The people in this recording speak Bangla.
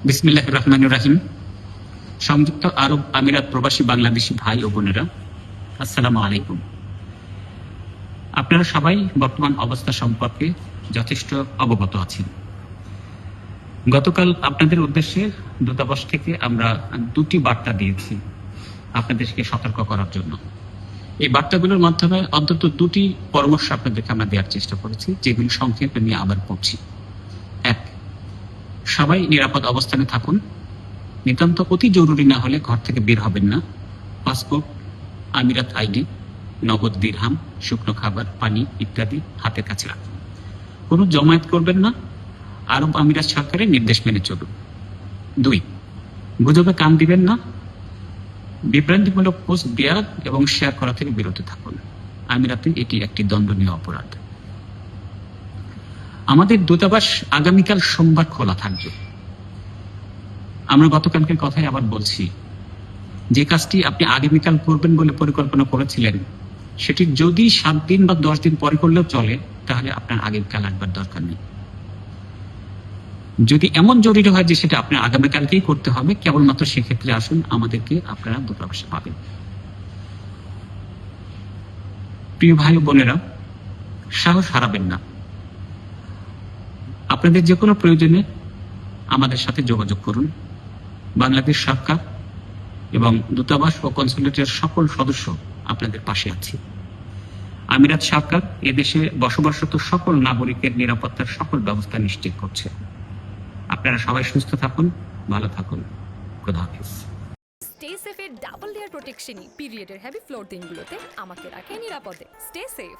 বিসমিল্লাহির রহমানির রহিম। সংযুক্ত আরব আমিরাত প্রবাসী বাংলাদেশি ভাই ও বোনেরা, আসসালামু আলাইকুম। আপনারা সবাই বর্তমান অবস্থা সম্পর্কে যথেষ্ট অবগত আছেন। গতকাল আপনাদের উদ্দেশ্যে দূতাবাস থেকে আমরা দুটি বার্তা দিয়েছি আপনাদেরকে সতর্ক করার জন্য। এই বার্তাগুলোর মাধ্যমে অন্তত দুটি পরামর্শ আপনাদেরকে আমরা দেওয়ার চেষ্টা করেছি, যেগুলি সংক্ষেপে নিয়ে আবার পড়ছি। এক, সবাই নিরাপদ অবস্থানে থাকুন। নিতান্ত অতি জরুরি না হলে ঘর থেকে বের হবেন না। পাসপোর্ট, আমিরাত আইডি, নগদ দিরহাম, শুকনো খাবার, পানি ইত্যাদি হাতের কাছে রাখুন। কোনো জমায়েত করবেন না। আরব আমিরাত সরকারের নির্দেশ মেনে চলুন। 2, গুজবে কান দিবেন না। বিভ্রান্তিমূলক পোস্ট দেওয়া এবং শেয়ার করা থেকে বিরত থাকুন। আমিরাতে এটি একটি দণ্ডনীয় অপরাধ। আমাদের দূতাবাস আগামীকাল সোমবার খোলা থাকবে। আমরা গতকালকের কথাই আবার বলছি, যে কাজটি আপনি আগামীকাল করবেন বলে পরিকল্পনা করেছিলেন, সেটি যদি 7 দিন বা 10 দিন পরে করলেও চলে, তাহলে আপনার আগামীকাল আসবার দরকার নেই। যদি এমন জরুরি হয় যে সেটা আপনার আগামীকালকেই করতে হবে, কেবলমাত্র সেক্ষেত্রে আসুন, আমাদেরকে আপনারা দূতাবাসে পাবেন। প্রিয় ভাই ও বোনেরা, সাহস হারাবেন না। আপনাদের যে কোনো প্রয়োজনে আমাদের সাথে যোগাযোগ করুন। বাংলাদেশ সরকার এবং দূতাবাস ও কনসুলেটের সকল সদস্য আপনাদের পাশে আছে। আমিরাত সরকার এদেশে বসবাসরত সকল নাগরিকের নিরাপত্তার সকল ব্যবস্থা নিশ্চিত করছে। আপনারা সবাই সুস্থ থাকুন, ভালো থাকুন। খোদা হাফেজ। স্টে সেফের ডাবল লেয়ার প্রোটেকশনই পিরিয়ডের হেভি ফ্লোর দিনগুলোতে আমাকে রাখে নিরাপদে। Stay safe.